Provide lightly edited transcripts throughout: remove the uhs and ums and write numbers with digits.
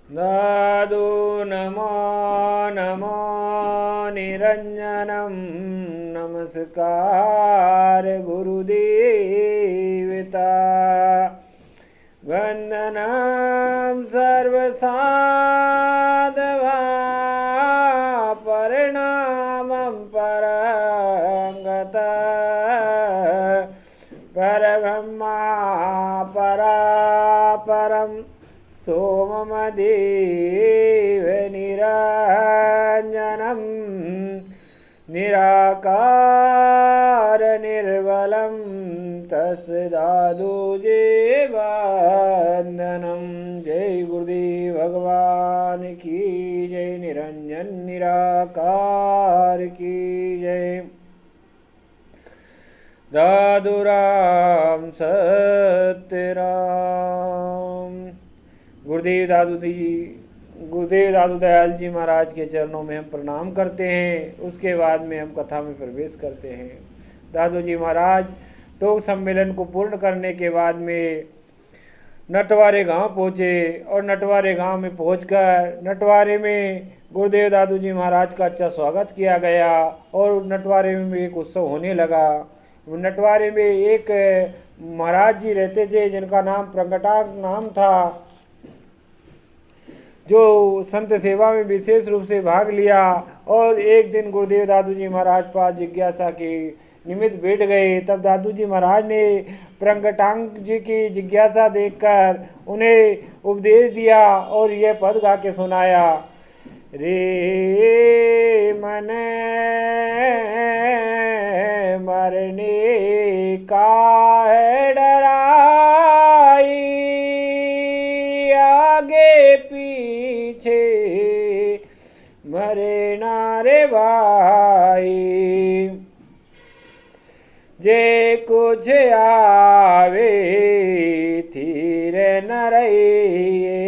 दादु नमो नमो निरंजनम नमस्कार गुरुदेवता वंदनम सर्वसाधवा परिणामं परंगता परब्रह्मा परापरं सोममदेव निरञ्जनं निराकार निर्मलं तस्दादुजेवन्दनं। जय गुरुदेव भगवान की जय, निरंजन निराकार की जय। दादू राम सत्यराम। गुरुदेव दादू दयाल जी महाराज के चरणों में हम प्रणाम करते हैं। उसके बाद में हम कथा में प्रवेश करते हैं। दादू जी महाराज टोक सम्मेलन को पूर्ण करने के बाद में नटवारे गांव पहुँचे और नटवारे गांव में पहुंचकर नटवारे में गुरुदेव दादू जी महाराज का अच्छा स्वागत किया गया और नटवारे में एक उत्सव होने लगा। नटवारे में एक महाराज जी रहते थे जिनका नाम प्रगटांग नाम था, जो संत सेवा में विशेष रूप से भाग लिया। और एक दिन गुरुदेव दादू जी महाराज पास जिज्ञासा के निमित्त बैठ गए। तब दादू जी महाराज ने प्रगटांग जी की जिज्ञासा देखकर उन्हें उपदेश दिया और यह पद गा के सुनाया। रे मन मरने का है डराई, आगे पीछे मरे ना रे भाई। जे कुछ आवे थीर न रहिए,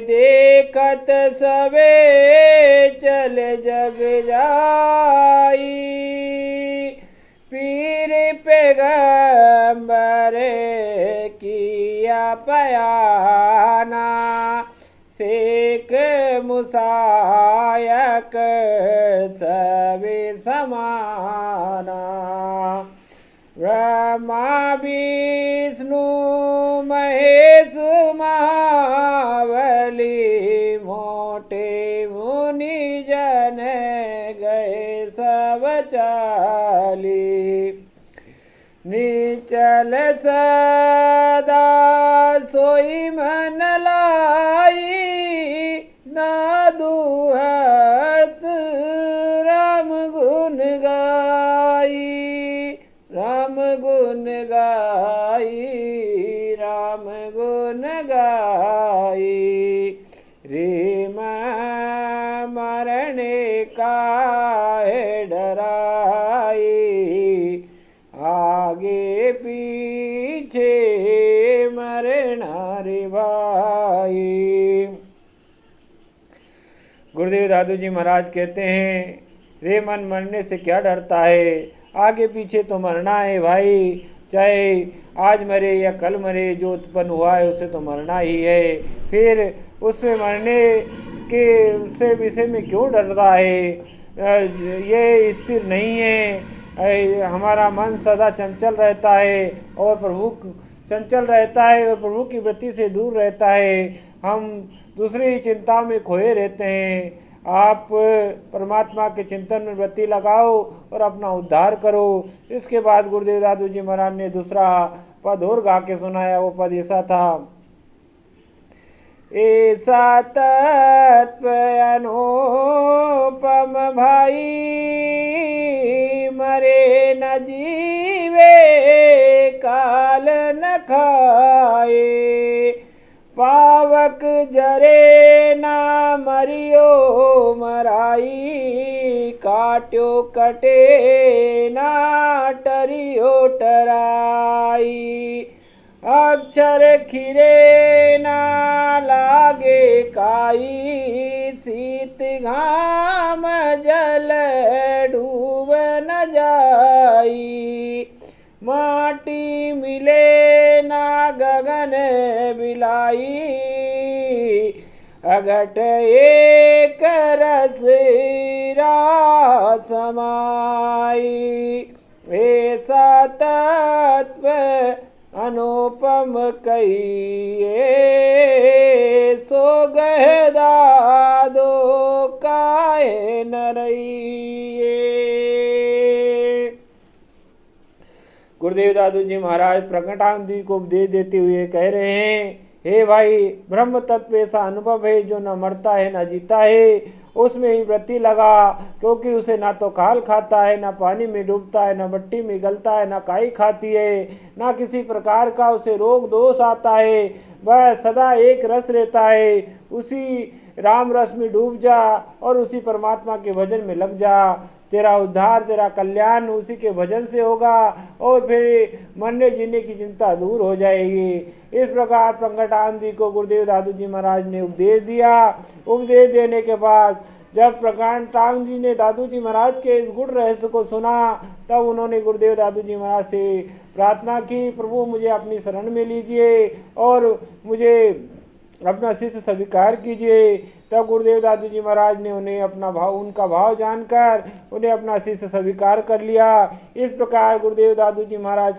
देखत सबे चल जग जाई। पीर पैगंबर किया पयाना, शेख मुसायक सबे समाना। ब्रह्मा विष्णु महेश महाबली, मोटे मुनि जन गए सब चाली। निचल सदा सोई मन लाई, नादु हर्ष राम गुण गाई। राम गुण गाई, राम गुण गाई। रे मरने का है डराई, आगे पीछे मरना रे भाई। गुरुदेव दादू जी महाराज कहते हैं, रे मन मरने से क्या डरता है, आगे पीछे तो मरना है भाई। चाहे आज मरे या कल मरे, जो उत्पन्न हुआ है उसे तो मरना ही है। फिर उसमें मरने के से विषय में क्यों डर रहा है? ये स्थिर नहीं है। हमारा मन सदा चंचल रहता है और चंचल रहता है और प्रभु की वृत्ति से दूर रहता है। हम दूसरी ही चिंता में खोए रहते हैं। आप परमात्मा के चिंतन में वृत्ति लगाओ और अपना उद्धार करो। इसके बाद गुरुदेव दादू जी महाराज ने दूसरा पद और गा के सुनाया। वो पद ऐसा था, ऐसा तत्व अनुपम भाई, मरे न जीवे काल न खाए। पावक जरे ना मरियो मराई, काट्यो कटे ना टरियो टराई। अक्षर खिरे ना लागे काई, शीत घाम जल डूब न जाई। माटी मिले ना गगन बिलाई, अघट एक रस समाई, ऐसा तत्व अनुपम कहिए, सो गह दादो काहे न रहिए। गुरुदेव दादू जी महाराज प्रकटानंद जी को उपदेश देते हुए कह रहे हैं, हे भाई, ब्रह्म तत्व ऐसा अनुभव है जो न मरता है न जीता है, उसमें ही वृत्ति लगा, क्योंकि उसे ना तो खाल खाता है, ना पानी में डूबता है, ना मट्टी में गलता है, ना काई खाती है, ना किसी प्रकार का उसे रोग दोष आता है। वह सदा एक रस रहता है। उसी राम रस में डूब जा और उसी परमात्मा के भजन में लग जा। तेरा उद्धार, तेरा कल्याण उसी के भजन से होगा और फिर मरने जीने की चिंता दूर हो जाएगी। इस प्रकार प्रकटानंद जी को गुरुदेव दादू जी महाराज ने उपदेश दिया। उपदेश देने के बाद जब प्रकटानंद जी ने दादू जी महाराज के इस गुण रहस्य को सुना, तब उन्होंने गुरुदेव दादू जी महाराज से प्रार्थना की, प्रभु मुझे अपनी शरण में लीजिए और मुझे अपना शिष्य स्वीकार कीजिए। तब गुरुदेव दादू जी महाराज ने उन्हें अपना भाव, उनका भाव जानकर उन्हें अपना शिष्य स्वीकार कर लिया। इस प्रकार गुरुदेव दादू जी महाराज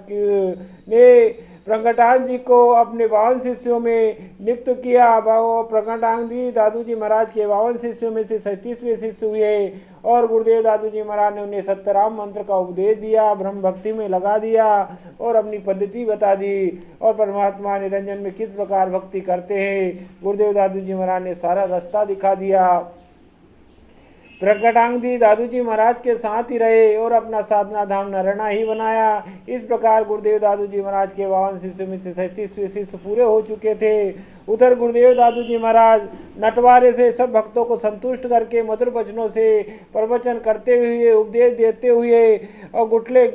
ने प्रकटानंद जी को अपने 52 शिष्यों में नियुक्त किया। प्रकटानंद जी दादू जी महाराज के 52 शिष्यों में से 37वें शिष्य हुए और गुरुदेव दादू जी महाराज ने उन्हें सत्यराम मंत्र का उपदेश दिया, ब्रह्म भक्ति में लगा दिया और अपनी पद्धति बता दी और परमात्मा निरंजन में किस प्रकार भक्ति करते हैं गुरुदेव दादू जी महाराज ने सारा रास्ता दिखा दिया। प्रकटानंद जी दादू जी महाराज के साथ ही रहे और अपना साधना धाम नरना ही बनाया। इस प्रकार गुरुदेव दादू जी महाराज के 52 शिष्यों में से 37वें शिष्य पूरे हो चुके थे। उधर गुरुदेव दादू जी महाराज नटवारे से सब भक्तों को संतुष्ट करके मधुर वचनों से प्रवचन करते हुए, उपदेश देते हुए और गुठले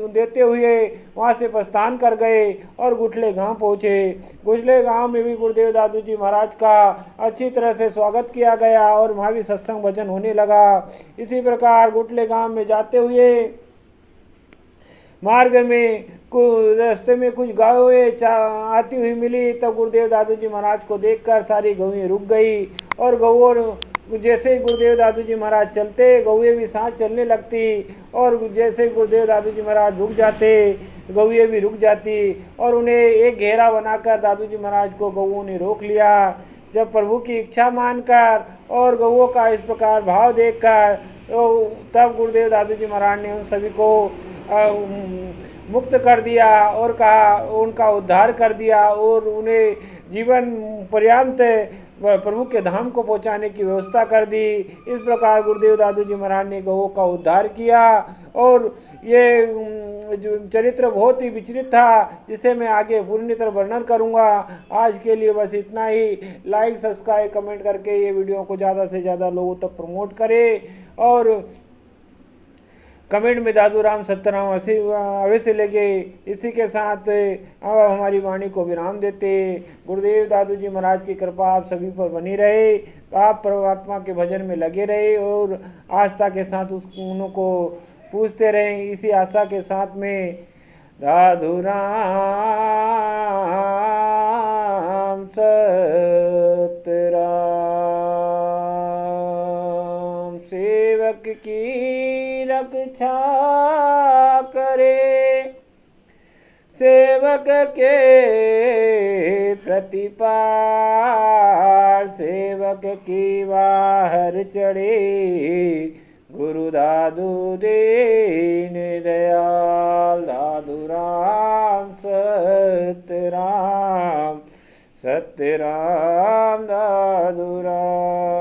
देते हुए वहाँ से प्रस्थान कर गए और गुठले गांव पहुँचे। गुठले गांव में भी गुरुदेव दादू जी महाराज का अच्छी तरह से स्वागत किया गया और वहाँ भी सत्संग भजन होने लगा। इसी प्रकार गुठले गांव में जाते हुए मार्ग में रास्ते में कुछ गायें आती हुई मिली। तब गुरुदेव दादू जी महाराज को देखकर सारी गौएं रुक गई और गौओं जैसे ही गुरुदेव दादू जी महाराज चलते, गौएं भी साथ चलने लगती और जैसे ही गुरुदेव दादू जी महाराज रुक जाते, गौएं भी रुक जाती और उन्हें एक घेरा बनाकर दादू जी महाराज को गौओं ने रोक लिया। जब प्रभु की इच्छा मानकर और गौओं का इस प्रकार भाव देखकर तब गुरुदेव दादू जी महाराज ने उन सभी को मुक्त कर दिया और कहा, उनका उद्धार कर दिया और उन्हें जीवन पर्यंत प्रभु के धाम को पहुंचाने की व्यवस्था कर दी। इस प्रकार गुरुदेव दादू जी महाराज ने गौओं का उद्धार किया और ये चरित्र बहुत ही विचलित था, जिसे मैं आगे पूर्ण तरह वर्णन करूंगा। आज के लिए बस इतना ही। लाइक, सब्सक्राइब, कमेंट करके ये वीडियो को ज़्यादा से ज़्यादा लोगों तक प्रमोट करें और कमेंट में दादू राम सत्यराम अवश्य लगे। इसी के साथ अब हमारी वाणी को विराम देते। गुरुदेव दादू जी महाराज की कृपा आप सभी पर बनी रहे, आप परमात्मा के भजन में लगे रहे और आस्था के साथ उनको पूछते रहें। इसी आशा के साथ में दादू राम सत्यराम सेवक की रक्षा करे, सेवक के प्रतिपाल सेवक की बाहर चढ़े, गुरु दादू दीन दयाल दादू राम सत्यराम सत्यराम दादू राम।